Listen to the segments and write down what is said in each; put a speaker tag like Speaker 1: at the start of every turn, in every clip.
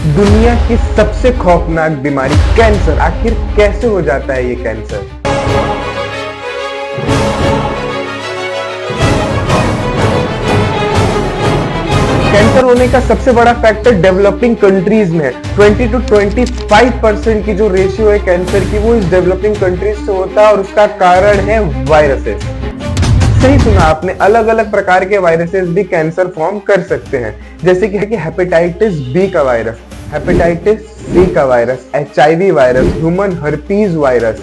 Speaker 1: दुनिया की सबसे खौफनाक बीमारी कैंसर, आखिर कैसे हो जाता है ये कैंसर? कैंसर होने का सबसे बड़ा फैक्टर डेवलपिंग कंट्रीज में है। 20 to 25% की जो रेशियो है कैंसर की, वो इस डेवलपिंग कंट्रीज से होता है और उसका कारण है वायरसेस। सही सुना आपने, अलग अलग प्रकार के वायरसेस भी कैंसर फॉर्म कर सकते हैं, जैसे कि हेपेटाइटिस बी का वायरस, हेपेटाइटिस सी का virus, HIV virus, human herpes virus,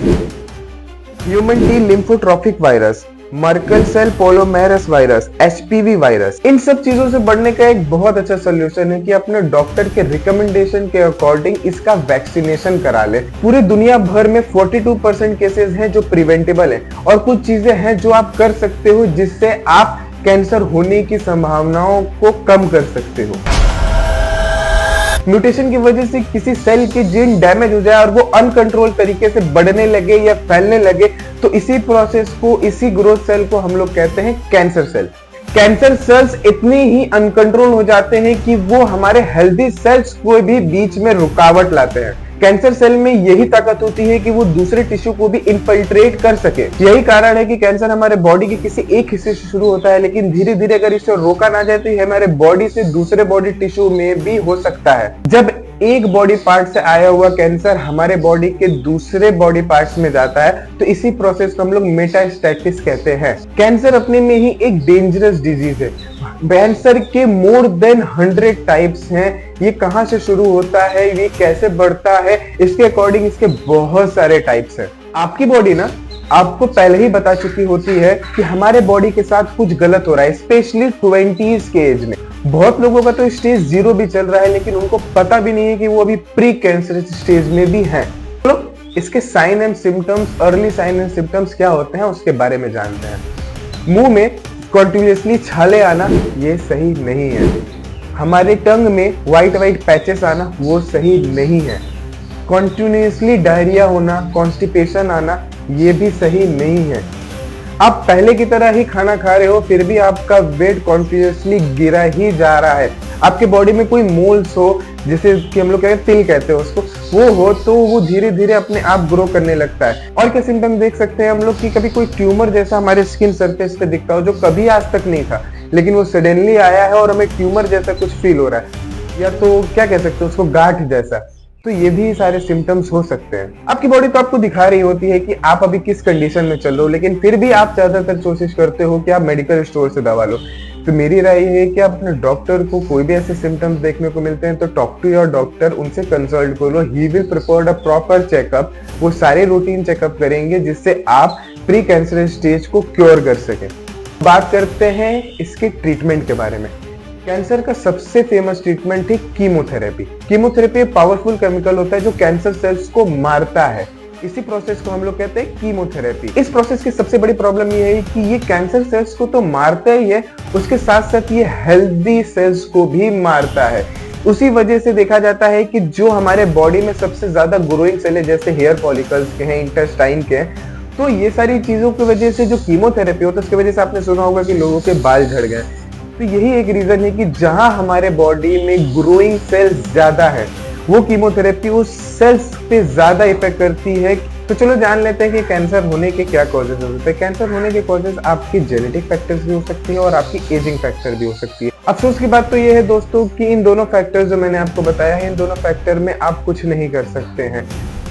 Speaker 1: human T lymphotropic virus, Merkel cell polyoma virus, HPV virus. इन सब चीजों से बढ़ने का एक बहुत अच्छा सोल्यूशन है कि अपने डॉक्टर के रिकमेंडेशन के अकॉर्डिंग इसका वैक्सीनेशन करा ले। पूरी दुनिया भर में 42% केसेस हैं जो प्रिवेंटेबल है, और कुछ चीजें हैं जो आप कर सकते हो जिससे आप कैंसर होने की संभावनाओं को कम कर सकते हो। म्यूटेशन की वजह से किसी सेल के जीन डैमेज हो जाए और वो अनकंट्रोल तरीके से बढ़ने लगे या फैलने लगे, तो इसी प्रोसेस को, इसी ग्रोथ सेल को हम लोग कहते हैं कैंसर सेल। कैंसर सेल्स इतने ही अनकंट्रोल हो जाते हैं कि वो हमारे हेल्दी सेल्स को भी बीच में रुकावट लाते हैं। कैंसर सेल में यही ताकत होती है कि वो दूसरे टिश्यू को भी इन्फिल्ट्रेट कर सके। यही कारण है कि कैंसर हमारे बॉडी के किसी एक हिस्से से शुरू होता है, लेकिन धीरे धीरे अगर इसे रोका ना जाए तो ये हमारे बॉडी से दूसरे बॉडी टिश्यू में भी हो सकता है। जब एक बॉडी पार्ट से आया हुआ कैंसर हमारे बॉडी के दूसरे बॉडी पार्ट्स में जाता है, तो इसी प्रोसेस को हम लोग मेटास्टेसिस कहते हैं। कैंसर अपने में ही एक डेंजरस डिजीज है। कैंसर के मोर देन 100 टाइप्स हैं। ये कहां से शुरू होता है, ये कैसे बढ़ता है, इसके अकॉर्डिंग इसके बहुत सारे टाइप्स हैं। आपकी बॉडी ना आपको पहले ही बता चुकी होती है कि हमारे बॉडी के साथ कुछ गलत हो रहा है, स्पेशली 20s के एज में। बहुत लोगों का तो स्टेज 0 भी चल रहा है, लेकिन उनको पता भी नहीं है कि वो अभी प्री कैंसर स्टेज में भी हैं। चलो इसके sign and symptoms, early sign and symptoms क्या होते हैं उसके बारे में जानते हैं। मुंह में कॉन्टिन्यूसली छाले आना, ये सही नहीं है। हमारे टंग में व्हाइट पैचेस आना, वो सही नहीं है। कॉन्टिन्यूसली डायरिया होना, कॉन्स्टिपेशन आना, ये भी सही नहीं है। आप पहले की तरह ही खाना खा रहे हो, फिर भी आपका वेट कॉन्टिन्यूसली गिरा ही जा रहा है। आपके बॉडी में कोई मोल्स हो, जिसे कि हम लोग कहते हैं तिल कहते हैं उसको, वो हो तो वो धीरे धीरे अपने आप ग्रो करने लगता है। और क्या सिम्टम देख सकते हैं हम लोग कि कभी कोई ट्यूमर जैसा हमारे स्किन सरफेस पे दिखता हो, जो कभी आज तक नहीं था, लेकिन वो सडनली आया है और हमें ट्यूमर जैसा कुछ फील हो रहा है, या तो क्या कह सकते हैं उसको, गांठ जैसा। तो ये भी सारे सिम्टम्स हो सकते हैं। आपकी बॉडी तो आपको दिखा रही होती है कि आप अभी किस कंडीशन में चल रहे हो, लेकिन फिर भी आप ज्यादातर कोशिश करते हो कि आप मेडिकल स्टोर से दवा लो। तो मेरी राय है कि आप अपने डॉक्टर को, कोई भी ऐसे सिम्टम्स देखने को मिलते हैं तो टॉक टू योर डॉक्टर, उनसे कंसल्ट करो। He will prepare a proper checkup. वो सारे रूटीन चेकअप करेंगे जिससे आप प्री कैंसर स्टेज को क्योर कर सके। बात करते हैं इसके ट्रीटमेंट के बारे में। कैंसर का सबसे फेमस ट्रीटमेंट है कीमोथेरेपी। कीमोथेरेपी एक पावरफुल केमिकल होता है जो कैंसर सेल्स को मारता है। इसी प्रोसेस को हम लोग कहते हैं कीमोथेरेपी। इस प्रोसेस की सबसे बड़ी प्रॉब्लम ये है कि ये कैंसर सेल्स को तो मारता ही है, उसके साथ साथ ये हेल्दी सेल्स को भी मारता है। उसी वजह से देखा जाता है कि जो हमारे बॉडी में सबसे ज्यादा ग्रोइंग सेल है, जैसे हेयर फॉलिकल्स के हैं, इंटेस्टाइन के हैं, तो ये सारी चीजों की वजह से जो कीमोथेरेपी होता है उसकी वजह से आपने सुना होगा कि लोगों के बाल झड़ गए। तो यही एक रीजन है कि जहां हमारे बॉडी में ग्रोइंग सेल्स ज्यादा है, वो कीमोथेरेपी उस सेल्स पे ज्यादा इफेक्ट करती है। तो चलो जान लेते हैं कि कैंसर होने के क्या कॉजेज हो सकते हैं। कैंसर होने के कॉजेज आपकी जेनेटिक फैक्टर्स भी हो सकती है और आपकी एजिंग फैक्टर भी हो सकती है। अफसोस की बात तो ये है दोस्तों कि इन दोनों फैक्टर्स जो मैंने आपको बताया है, इन दोनों फैक्टर में आप कुछ नहीं कर सकते हैं।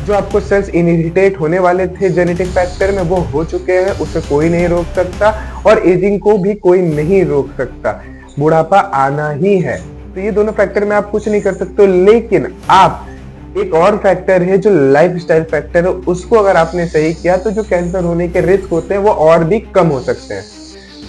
Speaker 1: जो आपको सेल्स इनहेरिटेट होने वाले थे जेनेटिक फैक्टर में, वो हो चुके हैं, उसे कोई नहीं रोक सकता, और एजिंग को भी कोई नहीं रोक सकता। बुढ़ापा आना ही है। तो ये दोनों फैक्टर में आप कुछ नहीं कर सकते, लेकिन आप एक और फैक्टर है जो लाइफस्टाइल फैक्टर है, उसको अगर आपने सही किया तो जो कैंसर होने के रिस्क होते हैं वो और भी कम हो सकते हैं।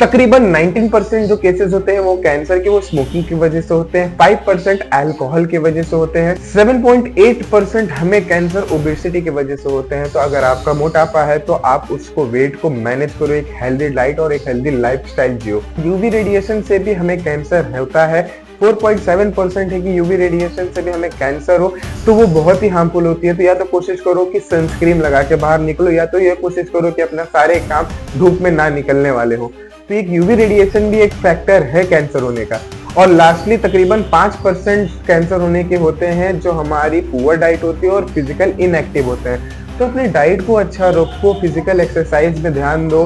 Speaker 1: तकरीबन 19% जो केसेस होते हैं वो कैंसर के, वो स्मोकिंग की वजह से होते हैं। 5% अल्कोहल की वजह से होते हैं। 7.8% हमें कैंसर ओबेसिटी की वजह से होते हैं। तो अगर आपका मोटापा है तो आप उसको, वेट को मैनेज करो, एक हेल्दी डाइट और एक हेल्दी लाइफस्टाइल जियो। यूवी रेडिएशन से भी हमें कैंसर होता है। 4.7% है कि यूवी रेडिएशन से भी हमें कैंसर हो, तो वो बहुत ही हार्मफुल होती है। तो या तो कोशिश करो कि सनस्क्रीन लगा के बाहर निकलो, या तो ये कोशिश करो कि अपना सारे काम धूप में ना निकलने वाले हो। तो एक यूवी रेडिएशन भी एक फैक्टर है कैंसर होने का। और लास्टली तकरीबन 5% कैंसर होने के होते हैं जो हमारी पुअर डाइट होती है और फिजिकल इनएक्टिव होते हैं। तो अपनी डाइट को अच्छा रखो, फिजिकल एक्सरसाइज में ध्यान दो,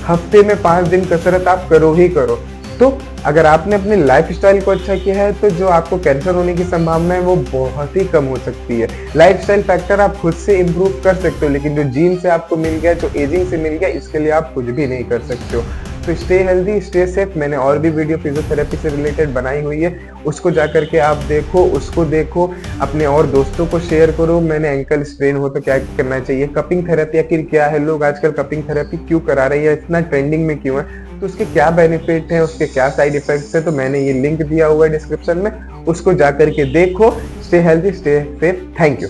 Speaker 1: हफ्ते में 5 दिन कसरत आप करो ही करो। तो अगर आपने अपने लाइफस्टाइल को अच्छा किया है तो जो आपको कैंसर होने की संभावना है वो बहुत ही कम हो सकती है। लाइफस्टाइल फैक्टर आप खुद से इंप्रूव कर सकते हो, लेकिन जो जीन से आपको मिल गया, जो एजिंग से मिल गया, इसके लिए आप कुछ भी नहीं कर सकते हो। तो स्टे हेल्दी, स्टे सेफ। मैंने और भी वीडियो फिजियोथेरेपी से रिलेटेड बनाई हुई है, उसको जा करके आप देखो, उसको देखो, अपने और दोस्तों को शेयर करो। मैंने एंकल स्ट्रेन हो तो क्या करना चाहिए, कपिंग थेरेपी आखिर क्या है, लोग आजकल कपिंग थेरेपी क्यों करा रही है, इतना ट्रेंडिंग में क्यों है, तो उसके क्या बेनिफिट है, उसके क्या साइड इफेक्ट्स है, तो मैंने ये लिंक दिया हुआ है डिस्क्रिप्शन में, उसको जा करके देखो। Stay healthy, stay safe. Thank you.